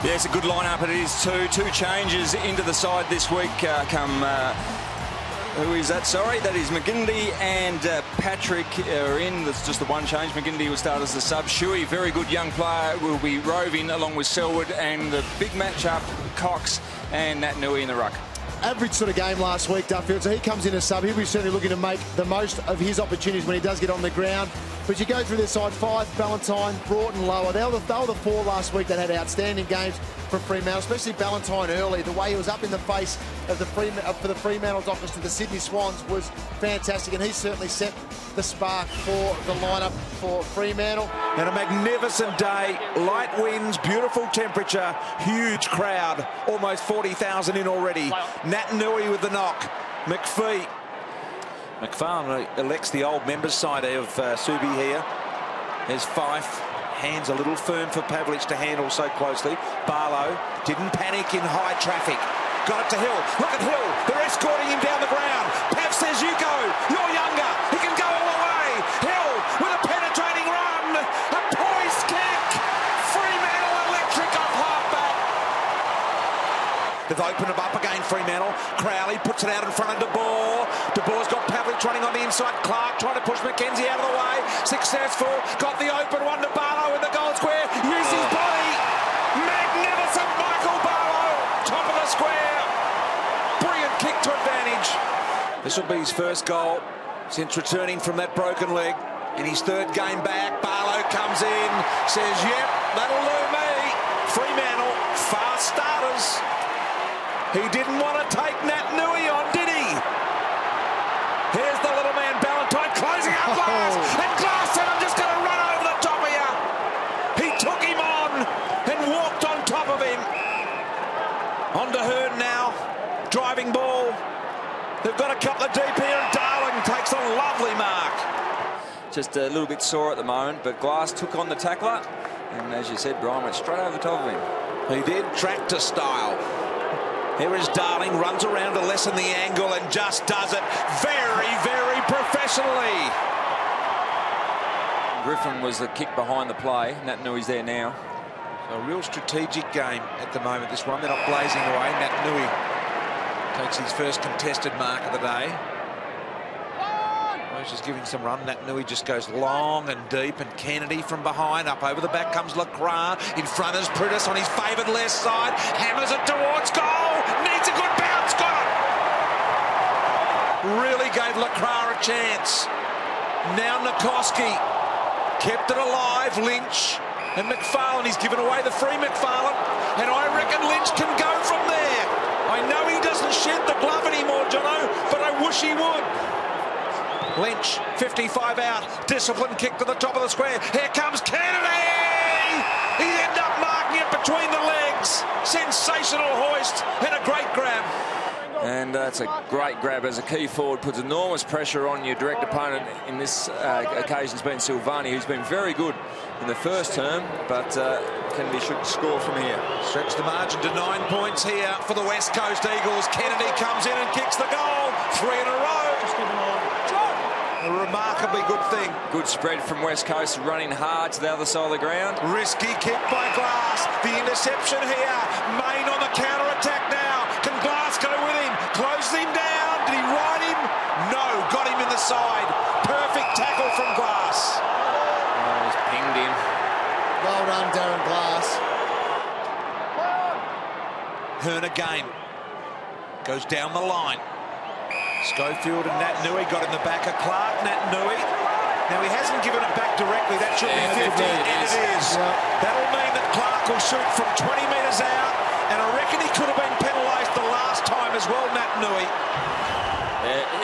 Yeah, it's a good lineup. It is two changes into the side this week. Who is that? Sorry, that is McGindy and Patrick are in. That's just the one change. McGindy will start as the sub. Shuey, very good young player, will be roving along with Selwood, and the big matchup, Cox and Nat Nui in the ruck. Average sort of game last week, Duffield, so he comes in as sub. He'll be certainly looking to make the most of his opportunities when he does get on the ground. But you go through their side, Fife, Ballantyne, Broughton, Lower. They were the four last week that had outstanding games for Fremantle, especially Ballantyne early. The way he was up in the face of for the Fremantle Dockers to the Sydney Swans was fantastic, and he certainly set the spark for the lineup for Fremantle. And a magnificent day, light winds, beautiful temperature, huge crowd, almost 40,000 in already. Nat Nui with the knock, McPhee. McFarlane elects the old members side of Subi here. There's Fife. Hands a little firm for Pavlich to handle so closely. Barlow didn't panic in high traffic. Got it to Hill. Look at Hill. They're escorting him down the ground. Pav says, you go. You're younger. He can go all the way. Hill with a penetrating run. A poised kick. Fremantle electric off halfback. They've opened him up again, Fremantle. Crowley puts it out in front of De Boer. De Boer's got Pavlich running on the inside. Clark trying to push McKenzie out of the way. Successful. Got the open one to Barlow in the goal square. Use his body. Magnificent Michael Barlow. Top of the square. Brilliant kick to advantage. This will be his first goal since returning from that broken leg. In his third game back, Barlow comes in, says, yep, that'll do me. Fremantle, fast starters. He didn't want to take Nat Nui on, did he? Here's the little man, Ballantyne, closing up Glass. And Glass said, I'm just going to run over the top of you. He took him on and walked on top of him. On to Hearn now. Driving ball. They've got a couple of deep here, and Darling takes a lovely mark. Just a little bit sore at the moment, but Glass took on the tackler. And as you said, Brian went straight over the top of him. He did, tractor style. Here is Darling, runs around to lessen the angle and just does it very, very professionally. Griffin was the kick behind the play. Nat Nui's there now. So a real strategic game at the moment, this one. They're not blazing away. Nat Nui takes his first contested mark of the day. Just giving some run. Nat Nui just goes long and deep, and Kennedy from behind. Up over the back comes Lacroix. In front is Pritis on his favoured left side. Hammers it towards goal. Needs a good bounce. Got it. Really gave Lacroix a chance. Now Nikoski kept it alive. Lynch and McFarlane. He's given away the free McFarlane, and I reckon Lynch can go from there. I know he doesn't shed the glove anymore, Jono, but I wish he would. Lynch, 55 out, disciplined kick to the top of the square. Here comes Kennedy! He ended up marking it between the legs. Sensational hoist and a great grab. And that's a great grab as a key forward. Puts enormous pressure on your direct opponent. In this occasion, it's been Silvani, who's been very good in the first term, but Kennedy should score from here. Stretch the margin to 9 points here for the West Coast Eagles. Kennedy comes in and kicks the goal. 3 in a row. A remarkably good thing. Good spread from West Coast, running hard to the other side of the ground. Risky kick by Glass. The interception here. Main on the counter-attack now. Can Glass go with him? Close him down. Did he ride him? No. Got him in the side. Perfect tackle from Glass. Oh, he's pinged him. Well done, Darren Glass. Hearn again. Goes down the line. Schofield and Nat Nui got in the back of Clark. Nat Nui. Now, he hasn't given it back directly. That should be 50, and it is. Yeah. That'll mean that Clark will shoot from 20 metres out, and I reckon he could have been penalised the last time as well, Nat Nui.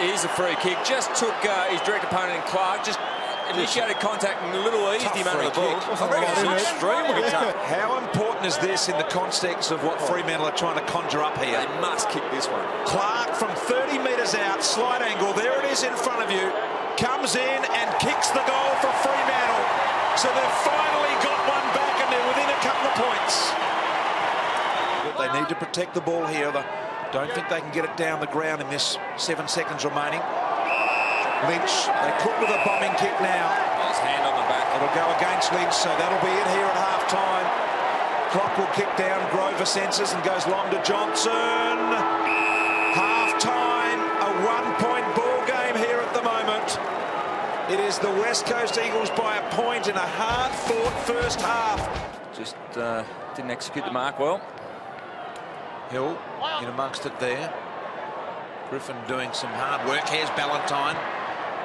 Here's a free kick. Just took his direct opponent in Clark. Just initiated contact and a little eased him under the ball. I reckon it's extremely tough. How important is this in the context of what Fremantle are trying to conjure up here? They must kick this one. Clark from 30 metres out, slight angle. There it is in front of you. Comes in and kicks the goal for Fremantle. So they've finally got one back, and they're within a couple of points. But they need to protect the ball here. Don't think they can get it down the ground in this 7 seconds remaining. Lynch, they could with a bombing kick now. His hand on the back. It'll go against Lynch, so that'll be it here at half-time. Clock will kick down Grover senses and goes long to Johnson. Half-time, a one-point ball game here at the moment. It is the West Coast Eagles by a point in a hard-fought first half. Just didn't execute the mark well. Hill in amongst it there. Griffin doing some hard work. Here's Ballantyne.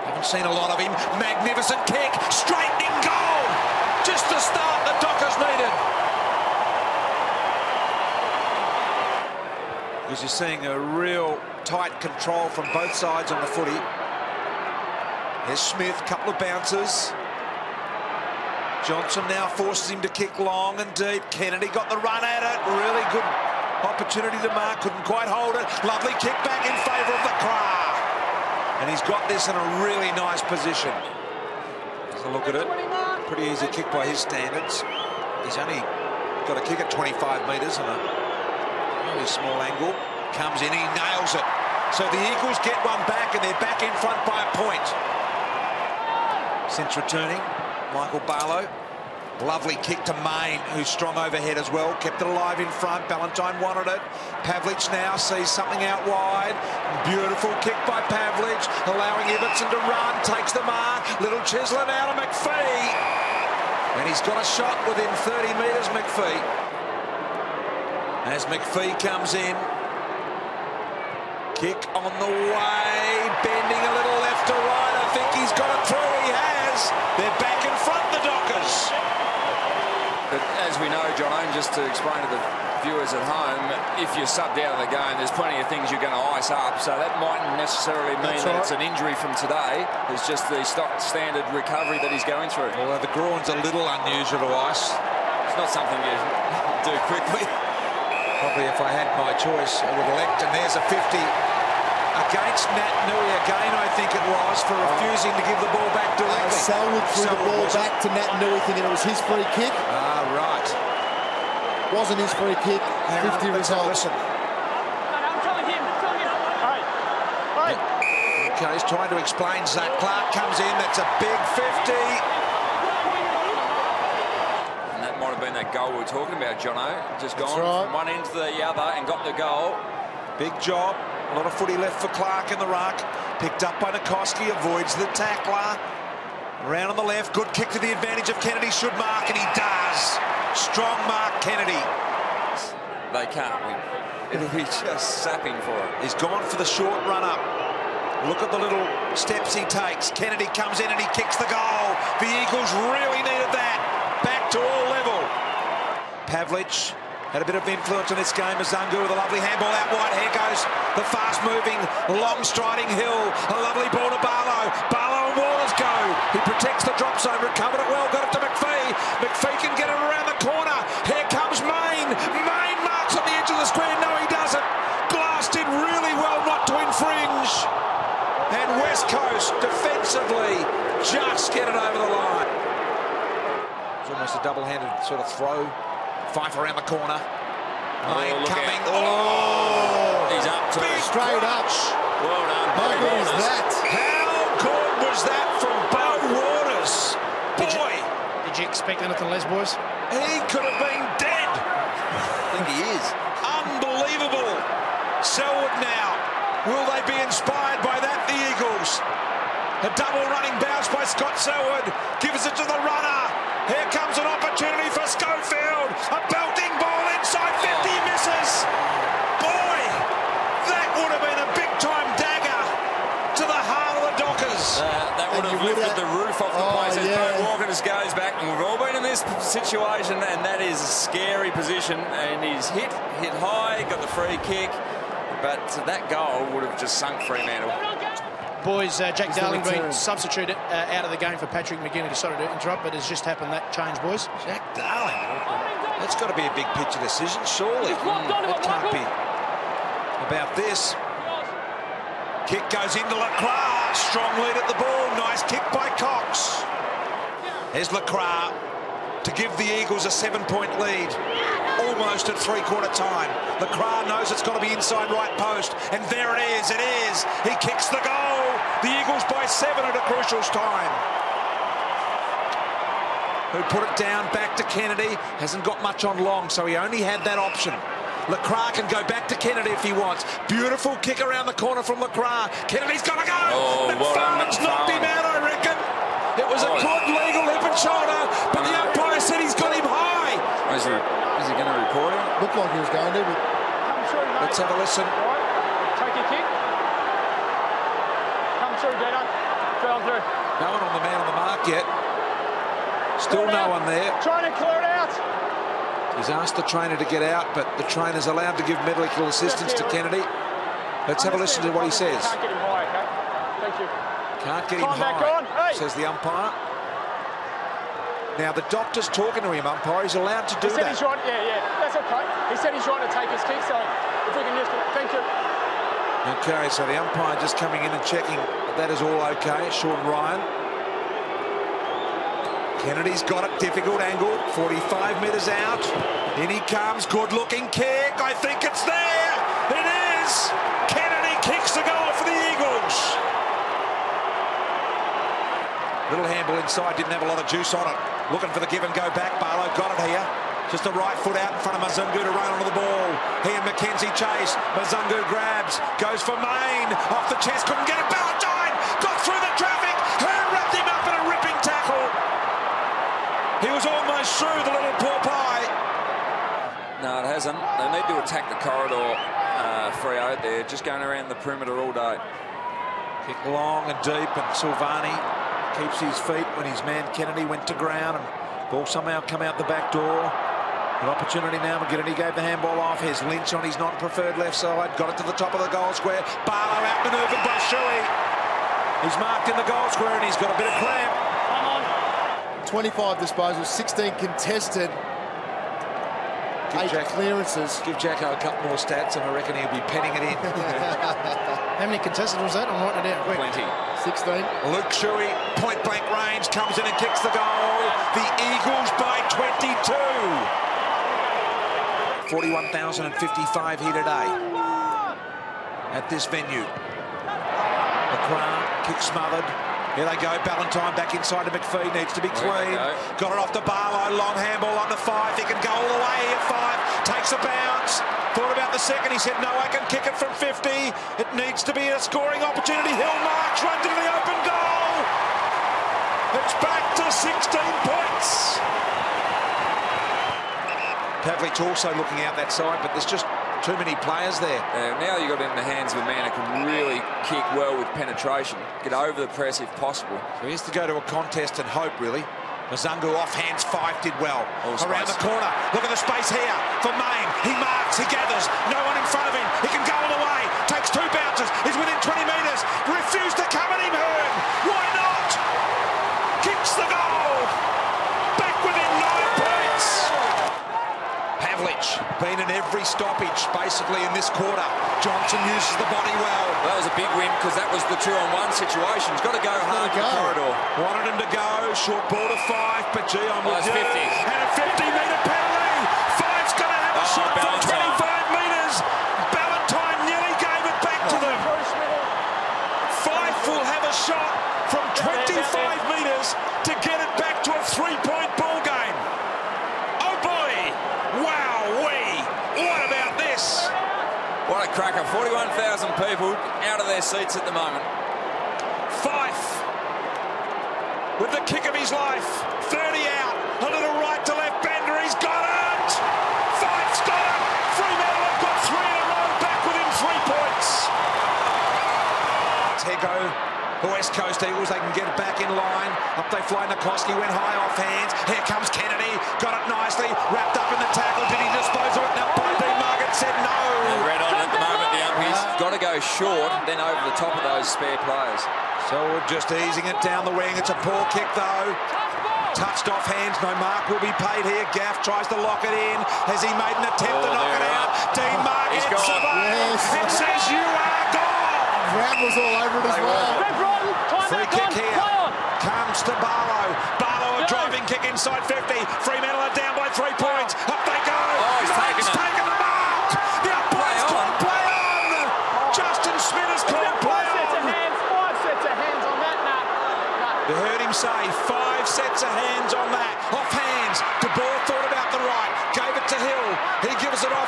Haven't seen a lot of him. Magnificent kick. Straightening goal. Just the start the Dockers needed. Because you're seeing a real tight control from both sides on the footy. Here's Smith, couple of bounces. Johnson now forces him to kick long and deep. Kennedy got the run at it. Really good opportunity to mark. Couldn't quite hold it. Lovely kick back in favour of the Cra. And he's got this in a really nice position. Let's look at it. Pretty easy kick by his standards. He's only got to kick at 25 metres on a really small angle. Comes in, he nails it. So the Eagles get one back and they're back in front by a point. Since returning, Michael Barlow. Lovely kick to Main, who's strong overhead as well. Kept it alive in front. Ballantyne wanted it. Pavlich now sees something out wide. Beautiful kick by Pavlich, allowing Ibbotson to run. Takes the mark. Little chiseling out of McPhee. And he's got a shot within 30 metres, McPhee. As McPhee comes in. Kick on the way. Bending a little left to right. I think he's got it through. He has. They're back in front, the Dockers. But as we know, John, just to explain to the viewers at home, if you're subbed out of the game, there's plenty of things you're going to ice up. So that mightn't necessarily mean that it's an injury from today. It's just the stock standard recovery that he's going through. Although the groin's a little unusual to ice. It's not something you do quickly. Probably if I had my choice, I would elect. And there's a 50 against Nat Nui again, I think it was, for refusing to give the ball back directly. Selwood threw the ball back to Nat Nui thinking it was his free kick. Ah, right. Wasn't his free kick. 50 result. Listen. I'm telling him. All right. Okay, he's trying to explain. Zach Clark comes in. That's a big 50. And that might have been that goal we were talking about, Jono. Just gone from one end to the other and got the goal. Big job. A lot of footy left for Clark in the ruck. Picked up by Nikoski, avoids the tackler. Around on the left, good kick to the advantage of Kennedy, should mark, and he does. Strong mark, Kennedy. They can't win. It'll be just sapping for it. He's gone for the short run-up. Look at the little steps he takes. Kennedy comes in and he kicks the goal. The Eagles really needed that. Back to all level. Pavlich had a bit of influence in this game. Azungu with a lovely handball out wide. Here goes the fast-moving, long-striding Hill. A lovely ball to Barlow. Barlow and Waters go. He protects the drop zone, recovered it well, got it to McPhee. McPhee can get it around the corner. Here comes Main. Main marks on the edge of the screen. No, he doesn't. Glass did really well not to infringe. And West Coast defensively just get it over the line. It's almost a double-handed sort of throw. Fife around the corner. Main coming. Oh, he's up to big straight up. Well done. How good is that? How good was that from Bo Waters? Boy, Did you expect anything less, boys? he could have been dead. I think he is. Unbelievable. Selwood now. Will they be inspired by that, the Eagles? A double running bounce by Scott Selwood. Gives it to the runner. Here comes an opportunity for Schofield. A belting ball inside 50, misses. Boy, that would have been a big-time dagger to the heart of the Dockers. That would have lifted the roof off the place as Bo Walker just goes back. And we've all been in this situation, and that is a scary position. And he's hit high, got the free kick. But that goal would have just sunk Fremantle. Boys, Jack Darling being substituted out of the game for Patrick McGinley. Sorry to interrupt, but it's just happened, that change, boys. Jack Darling. That's got to be a big picture decision, surely. That can't be about this. Kick goes into Lacroix. Strong lead at the ball. Nice kick by Cox. There's Lacroix to give the Eagles a 7-point lead. Almost at three-quarter time. Lacroix knows it's got to be inside right post. And there it is. It is. He kicks the goal. The Eagles by 7 at a crucial time. who put it down back to Kennedy. Hasn't got much on long, so he only had that option. Lacroix can go back to Kennedy if he wants. Beautiful kick around the corner from Lacroix. Kennedy's got to go. Oh, McFarlane's knocked him out, I reckon. It was a good legal hip and shoulder, but the umpire said he's got him high. Is he going to report him? Looked like he was going to, but... Let's have a listen. Take your kick. Come through, Dino. Drill through. No one on the man on the mark yet. Still no one there. Trying to clear it out. He's asked the trainer to get out, but the trainer's allowed to give medical assistance to Kennedy. Let's have a listen to what he says. Can't get him high, okay? Thank you. Can't get him Time back high, on. Hey. says the umpire. Now, the doctor's talking to him, umpire. He's allowed to do He said that. he's right. Yeah, that's okay. He said he's right to take his kick, so if we can just... Thank you. Okay, so the umpire just coming in and checking that that is all okay. Sean Ryan. Kennedy's got it, difficult angle, 45 metres out. In he comes, good-looking kick. I think it's there. It is. Kennedy kicks the goal for the Eagles. Little handball inside, didn't have a lot of juice on it. Looking for the give and go back. Barlow got it here. Just the right foot out in front of Mazungu to run onto the ball. He and McKenzie chase. Mazungu grabs, goes for Main. Off the chest, couldn't get it. Ballantyne got through the traffic. Hearn wrapped him up in a ripping tackle. He was almost through, the little poor pie. No, it hasn't. They need to attack the corridor. Freo, they're just going around the perimeter all day. Kick long and deep, and Silvani keeps his feet when his man Kennedy went to ground, and ball somehow come out the back door. An opportunity now. McGinnity gave the handball off. Here's Lynch on his non-preferred left side. Got it to the top of the goal square. Barlow outmanoeuvred by Shuey. He's marked in the goal square, and he's got a bit of clamp. 25 disposals, 16 contested, 8 clearances. Give Jacko a couple more stats, and I reckon he'll be penning it in. How many contested was that? I'm writing it down quick. 20. 16. Luke Shuey, point blank range, comes in and kicks the goal. The Eagles by 22. 41,055 here today at this venue. Lacroix, kick smothered. Here they go, Ballantyne back inside to McPhee, needs to be clean. Got it off to Barlow, long handball on the 5. He can go all the way at 5, takes a bounce. Thought about the second, he said, no, I can kick it from 50. It needs to be a scoring opportunity. Hill marks, runs into the open goal. It's back to 16 points. Pavlich also looking out that side, but there's just too many players there. Now you got it in the hands of a man who can really kick well with penetration, get over the press if possible. So he has to go to a contest and hope, really. Mazungu off hands 5 did well. Around the corner, look at the space here for Main. He marks, he gathers, no one in front of him. He can go all the way, takes 2 bounces, he's within 20 metres, refused to come at him, Hearn. Why not? Kicks the goal. Back within 9 points. Pavlich been in every stoppage basically in this quarter. Johnson uses the body well. That was a big win because that was the 2-on-1 situation. He's got to go hard in the corridor. Wanted him to go, short ball to 5, but gee, I'm with you. 50. And a 50-metre penalty. 5's going to have a shot from 25 metres. Ballantyne nearly gave it back to them. 5 will have a shot from 25 metres to get it back to a 3-point ball game. Oh boy, wow-wee, what about this? What a cracker. 41,000 people out of their seats at the moment. Fife with the kick of his life. 30 out. A little right to left. Bender, he's got it. Fife's got it. Fremantle have got 3 in a row, back within 3 points. Tego, the West Coast Eagles, they can get it back in line. Up they fly. Nikoski went high off hands. Here comes Kennedy. Got it nicely. Wrapped up in the tackle. Did he dispose of it? Now, Dean Margaret said no. Red on at the moment, the umpies. Got to go short, then over the top of those spare players. So we're just easing it down the wing. It's a poor kick, though. Touched off hands. No mark will be paid here. Gaff tries to lock it in. Has he made an attempt to knock it out? Dean Margaret surveys and says, you are gone. Crowd was all over it as well. Free kick here. Comes to Barlow. Barlow, a driving kick inside 50. Fremantle are down by 3 points. Up they go. He's taken the mark. The umpire's called play on. Justin Smith has called play on. 5 sets of hands on that. You heard him say 5 sets of hands on that. Off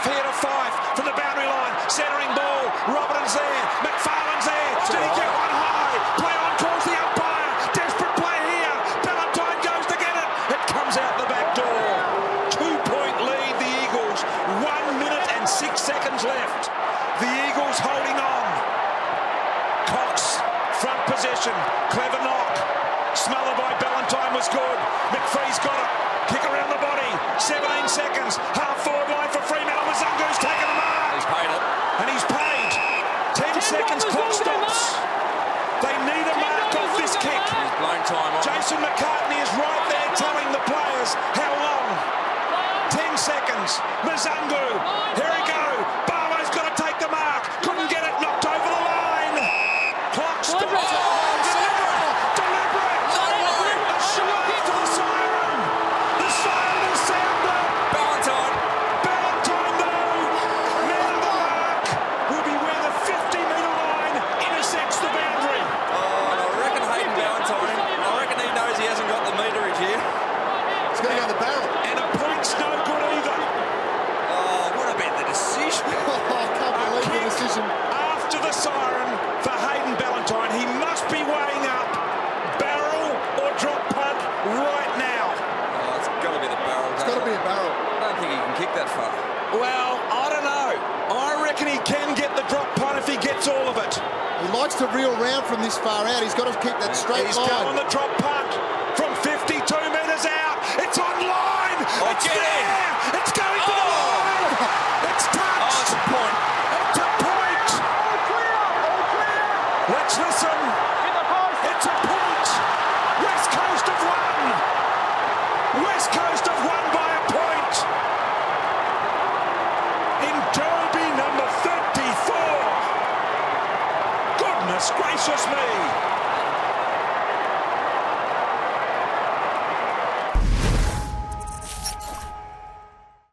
here to Fife from the boundary line. Centering ball. Robertson's there. McFarlane's there. Did he get one high? Play on towards the umpire. Desperate play here. Ballantyne goes to get it. It comes out the back door. 2-point lead, the Eagles. 1 minute and 6 seconds left. The Eagles holding on. Cox, front possession. Clever knock. Smothered by Ballantyne was good. McPhee's got it. Kick around the body. 17 seconds. Half forward line for Fremantle. Mazungu's taken a mark. He's paid it. And he's paid. 10 seconds. Clock stops. They need a mark off this kick. He's blown time on. Jason McCartney is right there telling the players how long. 10 seconds. Mazungu. Here we go. Barlow's got to take the mark. Couldn't get it. Knocked over the line. Clock stops. After the siren for Hayden Ballantyne, he must be weighing up barrel or drop punt right now. Oh, it's got to be the barrel. It's got to be a barrel. I don't think he can kick that far. Well, I don't know. I reckon he can get the drop punt if he gets all of it. He likes to reel round from this far out. He's got to keep that straight He's line. going the drop punt from 52 metres out. It's on line. Oh, It's get there. in. It's going for the line. It's touched. Oh, it's a point. It's a point. Let's listen. It's a point. West Coast have won. West Coast have won by a point. In Derby number 34. Goodness gracious me.